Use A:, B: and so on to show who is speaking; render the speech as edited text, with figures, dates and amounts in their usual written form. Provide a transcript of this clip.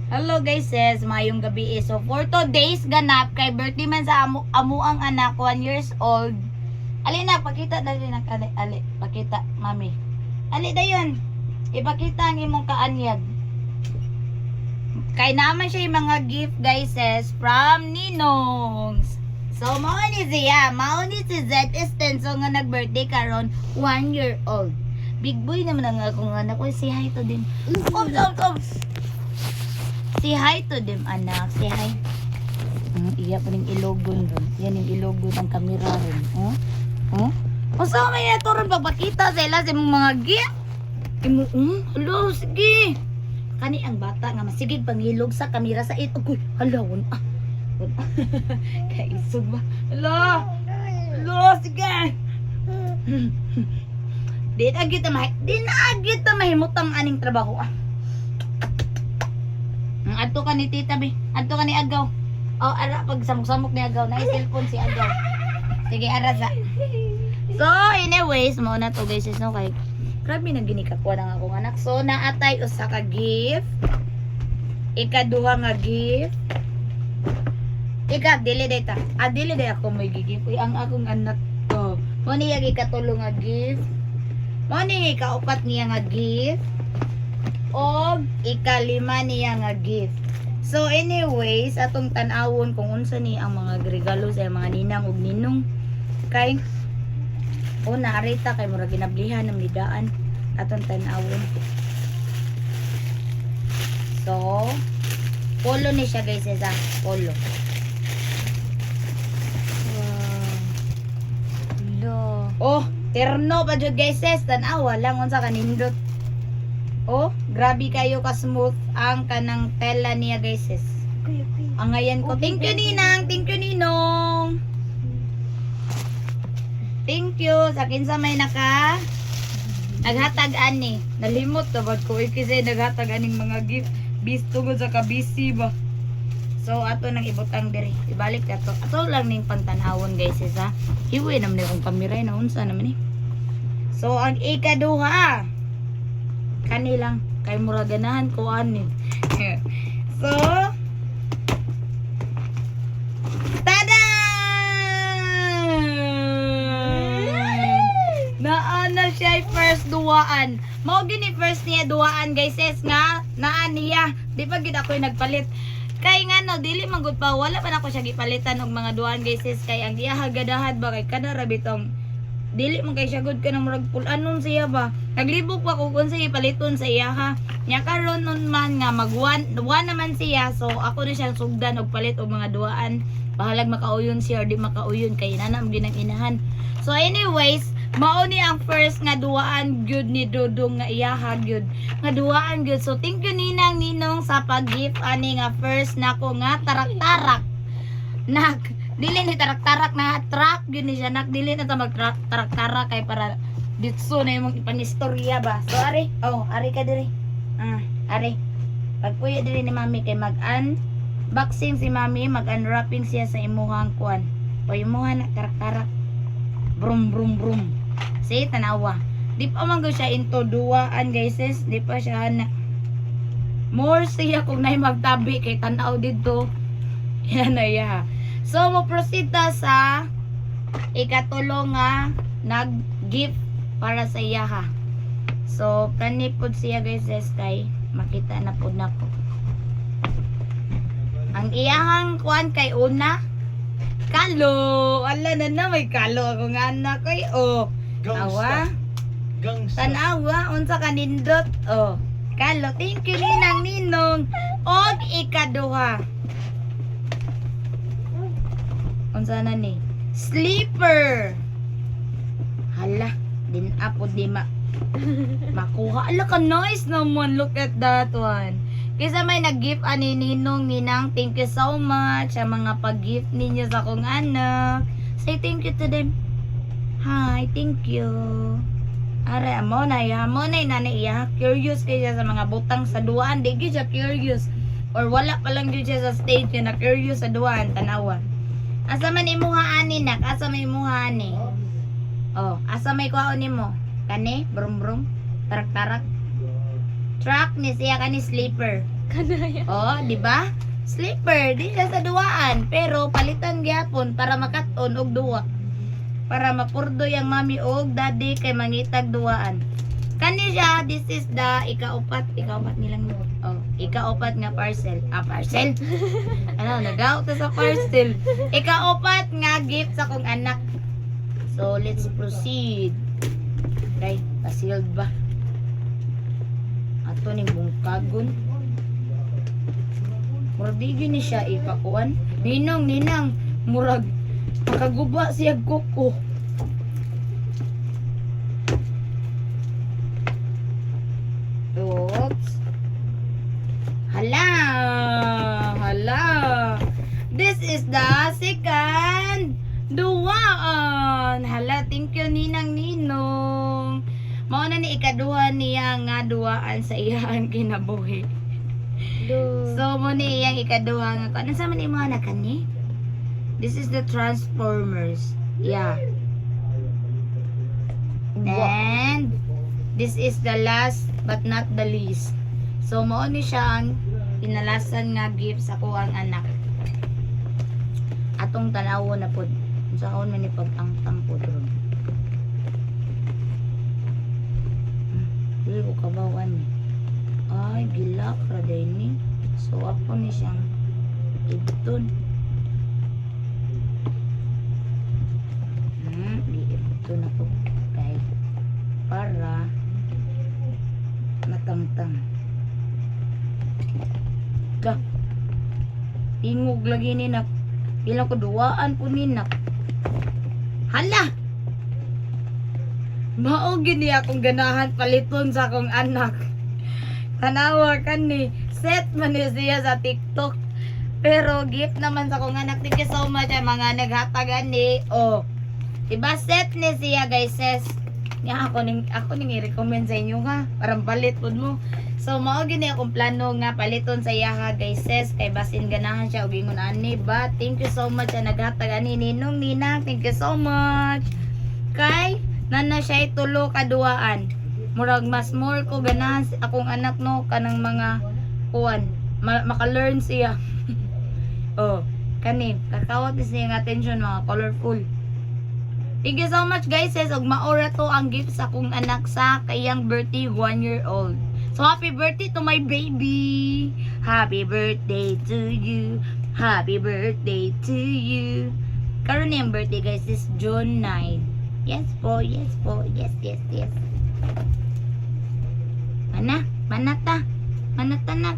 A: Hello guys, sis, mayong gabi. So for today's ganap kay birthday man sa amo ang anak 1 years old. Ali na pakita dali na ali pakita mami. Ali dayon. Ipakita ang imong kaanyag. Kay naman siya yung mga gift guys sis from Ninongs. So mao ni siya, mao ni si Z Estenso nga nag-birthday karon 1 year old. Big boy naman ang akong anak ko. Say hi to din. Say hi to them, anak. Say hi. Iya pa rin ilogon ron. Yan yung ilogon ng kamera ron. O so, may nato ron pagpakita sila sa mga gift. Hello, sige. Kani ang bata nga masigig pangilog sa kamera sa ito. Uy, halawon. Kaisog ba? Hello, sige. Di na agit mahimutang aning trabaho. Adto ka ni tita bi, adto ka ni Agaw. Oh, ara pag samok-samok ni Agaw, na cellphone si Agaw. Sige, ara sa. So, anyways, mo na to guys, no kay grabe na ginikakuha ng akong anak. So, naatay usa ka gift. Ikaduha nga gift. Dili data. Dili day ako may gigift. Uy, ang akong anak to. Mo niya gikatulong nga gift. Mo niya ikaupat niya nga gift. O ikalima niya nga gift. So anyways, atong tan-awon kung unsa ni ang mga regalo sa mga ninang ug ninong. Kay naarita kay murag ginablihan ng midaan atong tan-awon. So polo ni siya guys, sa polo. Oh, terno pa jud guys, tan-awa lang unsa kanindot. Oh, grabe kayo ka-smooth ang kanang tela niya guys. Ang ngayon ko. Thank you Ninang, thank you Ninong. Thank you. Sa kinsa may naghatag ani. Nalimot to bad ko kasi naghatag aning mga gift. Bisto gud sa kabisi ba. So ato nang ibutang diri. Ibalik ato. Ato lang ning pangtanawon guys ha. Hiwi naman akong kamera na unsa naman ni. So ang ikaduha kanilang kay mura ganahan ko anin. So tada! Naana siya first duwaan. Mao gini first niya duwaan guys nga naa niya. Di pa gid ako nagpalit. Kay nga no dili man gud pa wala pa nako siya gipalitan og mga duwaan guys kay ang iya hagadahad ba kay kada ra bitong dili man kay siya good ka nang murag pulanon siya ba. Naglibog pa ko kung sa ipaliton sa iya ha. Nya karon nun man nga magwan naman siya. So ako na siyang sugdan og palit og mga duwaan. Bahalag makauyon siya or di makauyon kay nanam ginang inahan. So anyways, mao ni ang first nga duwaan gyud ni Dudong nga iyaha gyud. Nga duwaan gyud. So thank you Ninang Ninong sa pag-gift ani nga first nako nga tarak-tarak. Dili ni tarak-tarak na truck gyud ni siya nak dili na ta mag tarak-tarak kay para ditso na imong ipanistorya ba. So ari, ari ka diri. Ari. Pagpuyo diri ni mami kay mag-unboxing si mami, mag-unwrapping siya sa imuhang kuan. O imuhang na tarak-tarak. Brum brum brum. Say tanawa. Di pa man gyud siya into duwaan guys, di pa siya na more siya kung nay magtabi kay tan-aw didto. Yan na ya. So, mo proceed ta sa ikatulo nga nag-gift para sa iya ha. So, kanipod siya guys kay makita na po na po. Ang iyahang kuan kay una kalo. Ala na may kalo ako nga anak kay awa. Tanawa unsa kanindot kalo. Thank you Ninang Ninong. Og ikaduha unsa na ni sleeper. Hala din apod di makuha. Ala ka nice naman, look at that one. Kaysa may nag-gift ani Ninong Ninang, thank you so much sa mga pag-gift ninyo sa akong anak. Say thank you to them. Hi, thank you. Are amo na nanay iya curious kay siya sa mga butang sa duwan. Di gyud siya curious or wala pa lang gyud siya sa stage na curious sa duwan tanawan. Asa man imuha ani nak? Asa may imuha ani? Asa may kuhaon nimo? Kani? Brum brum? Tarak tarak? Truck ni siya kani sleeper.
B: Kanaya.
A: Oh, di ba? Slipper, di siya sa duwaan, pero palitan gyapon para makaton og duwa. Para mapurdo yang mami og daddy kay mangitag duwaan. Kani siya, this is the ikaupat nilang ikaupat nga parcel. Parcel? Ano, nag-out sa parcel. Ikaupat nga gift sa kong anak. So, let's proceed. Right, pa-sealed ba? Ato ni bungkagon. Murag di gini siya ipakuan. Ninang, murag makaguba siya kuko. Oops. Hala. This is the second duwaan. Hala, thank you ninang. Mao na ni ikaduha niya nga duwaan sa iyang kinabuhi. So mo ni iyang ikaduha nga ano sa man imo anak kani? This is the Transformers. Yeah. And this is the last but not the least. So mao ni siya ang pinalasan nga gift sa kuang anak. Atong tanawo na pod. Unsaon man ni pagtangtang pod ron. Dili ko kabawan ni. Ay, gilak ra day ni. So ako ni siyang ibton. Di-ibton ako kay para matangtang. Tingog lagi ni nak. Bilang ko duwaan po ni nak. Hala! Mao gini akong ganahan paliton sa akong anak. Tanawa kan ni. Set man ni siya sa TikTok. Pero gift naman sa akong anak. Thank you so much mga naghatagan ni. Oh. Diba set ni siya guys ses. Nga ako ning i-recommend sa inyo ha. Parang palit po mo. So mao gini akong plano nga paliton sa iya ha guys ses. Kay basin ganahan siya og ingon ani. But thank you so much sa naghatag ani ninong ninang. Thank you so much. Kay nana siya itulo kaduaan. Murag mas more ko ganahan akong anak no kanang mga kuan. Maka-learn siya. Oh, kani kakawat siya ng attention mga colorful. Thank you so much guys sis. Og maora to ang gift sa akong anak sa kayang birthday 1 year old. So happy birthday to my baby. Happy birthday to you. Happy birthday to you. Karon yung birthday guys is June 9. Yes po. Yes. Mana? Manata na.